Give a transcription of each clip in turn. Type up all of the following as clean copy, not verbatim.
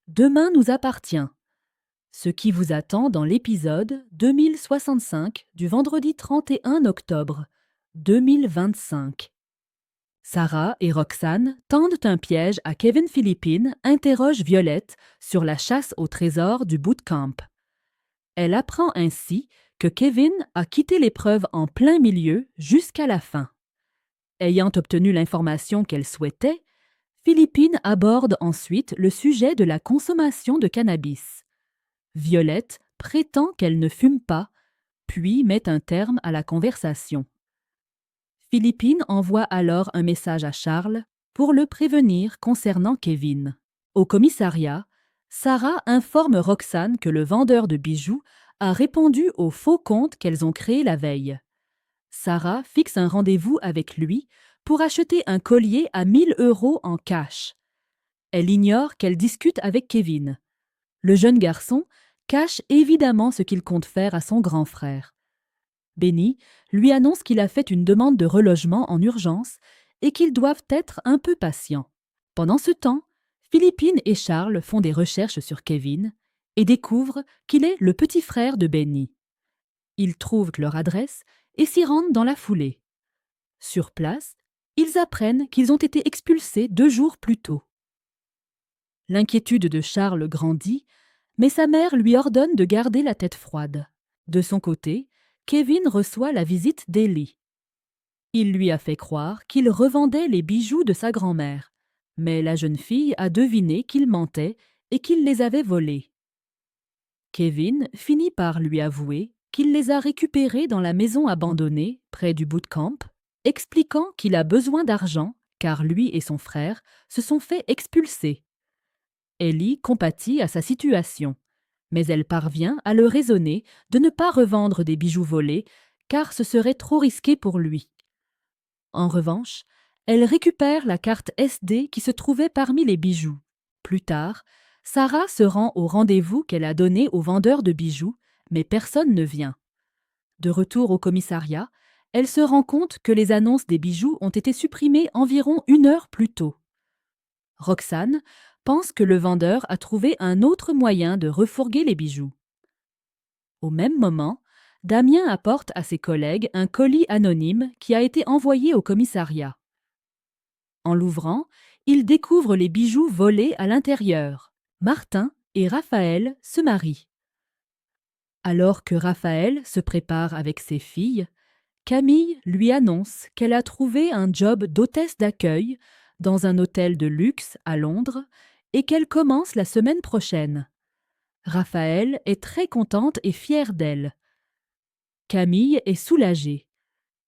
Demain nous appartient. Ce qui vous attend dans l'épisode 2065 du vendredi 31 octobre 2025. Sarah et Roxane tendent un piège à Kevin Philippine, interroge Violette sur la chasse au trésor du bootcamp. Elle apprend ainsi que Kevin a quitté l'épreuve en plein milieu jusqu'à la fin. Ayant obtenu l'information qu'elle souhaitait, Philippine aborde ensuite le sujet de la consommation de cannabis. Violette prétend qu'elle ne fume pas, puis met un terme à la conversation. Philippine envoie alors un message à Charles pour le prévenir concernant Kevin. Au commissariat, Sarah informe Roxane que le vendeur de bijoux a répondu au faux compte qu'elles ont créé la veille. Sarah fixe un rendez-vous avec lui pour acheter un collier à 1 000 € en cash. Elle ignore qu'elle discute avec Kevin. Le jeune garçon cache évidemment ce qu'il compte faire à son grand frère. Benny lui annonce qu'il a fait une demande de relogement en urgence et qu'ils doivent être un peu patients. Pendant ce temps, Philippine et Charles font des recherches sur Kevin et découvrent qu'il est le petit frère de Benny. Ils trouvent leur adresse et s'y rendent dans la foulée. Sur place, ils apprennent qu'ils ont été expulsés 2 jours plus tôt. L'inquiétude de Charles grandit, mais sa mère lui ordonne de garder la tête froide. De son côté, Kevin reçoit la visite d'Ellie. Il lui a fait croire qu'il revendait les bijoux de sa grand-mère, mais la jeune fille a deviné qu'il mentait et qu'il les avait volés. Kevin finit par lui avouer qu'il les a récupérés dans la maison abandonnée près du bootcamp, expliquant qu'il a besoin d'argent car lui et son frère se sont fait expulser. Ellie compatit à sa situation, mais elle parvient à le raisonner de ne pas revendre des bijoux volés car ce serait trop risqué pour lui. En revanche, elle récupère la carte SD qui se trouvait parmi les bijoux. Plus tard, Sarah se rend au rendez-vous qu'elle a donné au vendeur de bijoux, mais personne ne vient. De retour au commissariat, elle se rend compte que les annonces des bijoux ont été supprimées environ 1 heure plus tôt. Roxane pense que le vendeur a trouvé un autre moyen de refourguer les bijoux. Au même moment, Damien apporte à ses collègues un colis anonyme qui a été envoyé au commissariat. En l'ouvrant, il découvre les bijoux volés à l'intérieur. Martin et Raphaël se marient. Alors que Raphaël se prépare avec ses filles, Camille lui annonce qu'elle a trouvé un job d'hôtesse d'accueil dans un hôtel de luxe à Londres et qu'elle commence la semaine prochaine. Raphaël est très contente et fière d'elle. Camille est soulagée.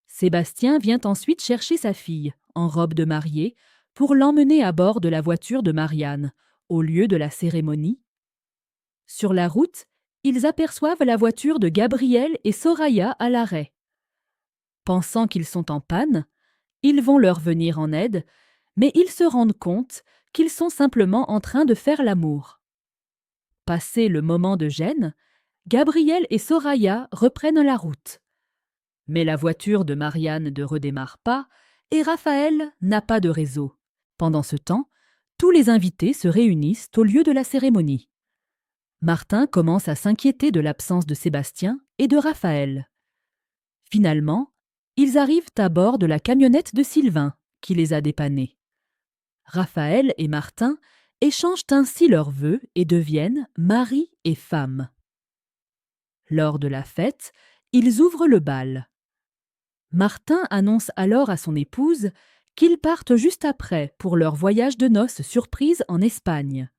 Sébastien vient ensuite chercher sa fille, en robe de mariée, pour l'emmener à bord de la voiture de Marianne, au lieu de la cérémonie. Sur la route, ils aperçoivent la voiture de Gabriel et Soraya à l'arrêt. Pensant qu'ils sont en panne, ils vont leur venir en aide, mais ils se rendent compte qu'ils sont simplement en train de faire l'amour. Passé le moment de gêne, Gabriel et Soraya reprennent la route. Mais la voiture de Marianne ne redémarre pas et Raphaël n'a pas de réseau. Pendant ce temps, tous les invités se réunissent au lieu de la cérémonie. Martin commence à s'inquiéter de l'absence de Sébastien et de Raphaël. Finalement, ils arrivent à bord de la camionnette de Sylvain, qui les a dépannés. Raphaël et Martin échangent ainsi leurs vœux et deviennent mari et femme. Lors de la fête, ils ouvrent le bal. Martin annonce alors à son épouse qu'ils partent juste après pour leur voyage de noces surprise en Espagne.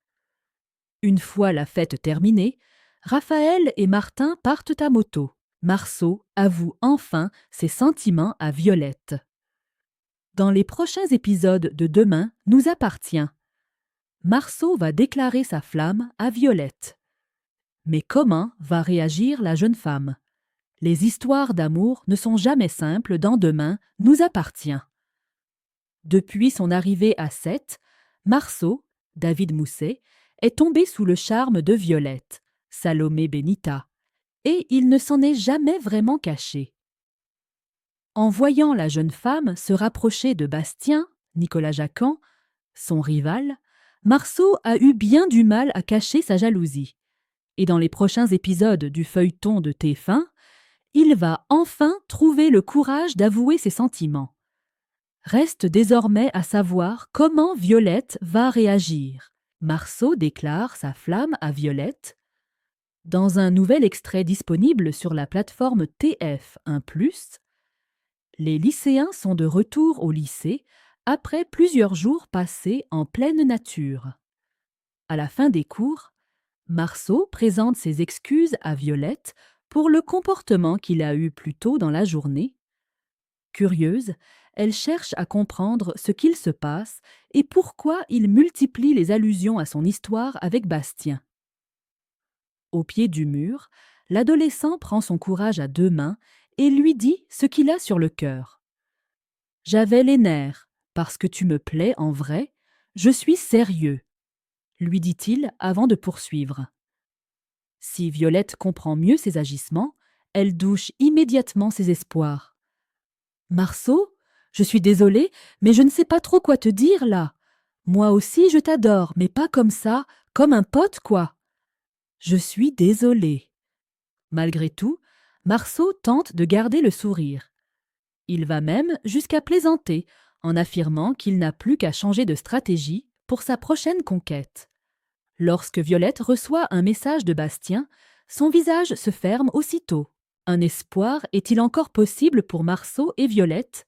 Une fois la fête terminée, Raphaël et Martin partent à moto. Marceau avoue enfin ses sentiments à Violette. Dans les prochains épisodes de Demain nous appartient, Marceau va déclarer sa flamme à Violette. Mais comment va réagir la jeune femme? Les histoires d'amour ne sont jamais simples dans Demain nous appartient. Depuis son arrivée à Sète, Marceau, David Mousset, est tombé sous le charme de Violette, Salomé Benita, et il ne s'en est jamais vraiment caché. En voyant la jeune femme se rapprocher de Bastien, Nicolas Jacan, son rival, Marceau a eu bien du mal à cacher sa jalousie. Et dans les prochains épisodes du feuilleton de TF1, il va enfin trouver le courage d'avouer ses sentiments. Reste désormais à savoir comment Violette va réagir. Marceau déclare sa flamme à Violette. Dans un nouvel extrait disponible sur la plateforme TF1+, les lycéens sont de retour au lycée après plusieurs jours passés en pleine nature. À la fin des cours, Marceau présente ses excuses à Violette pour le comportement qu'il a eu plus tôt dans la journée. Curieuse, elle cherche à comprendre ce qu'il se passe et pourquoi il multiplie les allusions à son histoire avec Bastien. Au pied du mur, l'adolescent prend son courage à deux mains et lui dit ce qu'il a sur le cœur. « J'avais les nerfs, parce que tu me plais en vrai, je suis sérieux », lui dit-il avant de poursuivre. Si Violette comprend mieux ses agissements, elle douche immédiatement ses espoirs. « Marceau, je suis désolée, mais je ne sais pas trop quoi te dire là. Moi aussi je t'adore, mais pas comme ça, comme un pote quoi. Je suis désolée. » Malgré tout, Marceau tente de garder le sourire. Il va même jusqu'à plaisanter en affirmant qu'il n'a plus qu'à changer de stratégie pour sa prochaine conquête. Lorsque Violette reçoit un message de Bastien, son visage se ferme aussitôt. Un espoir est-il encore possible pour Marceau et Violette?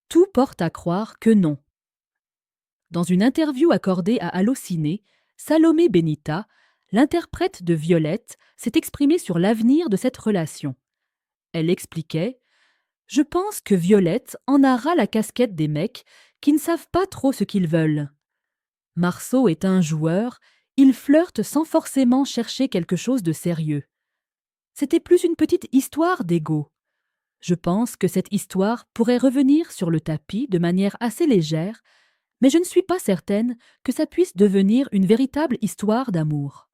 Tout porte à croire que non. Dans une interview accordée à Allociné, Salomé Benita, l'interprète de Violette, s'est exprimée sur l'avenir de cette relation. Elle expliquait « Je pense que Violette en a ras la casquette des mecs qui ne savent pas trop ce qu'ils veulent. Marceau est un joueur, il flirte sans forcément chercher quelque chose de sérieux. C'était plus une petite histoire d'ego. Je pense que cette histoire pourrait revenir sur le tapis de manière assez légère, mais je ne suis pas certaine que ça puisse devenir une véritable histoire d'amour. »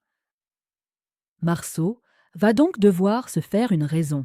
Marceau va donc devoir se faire une raison.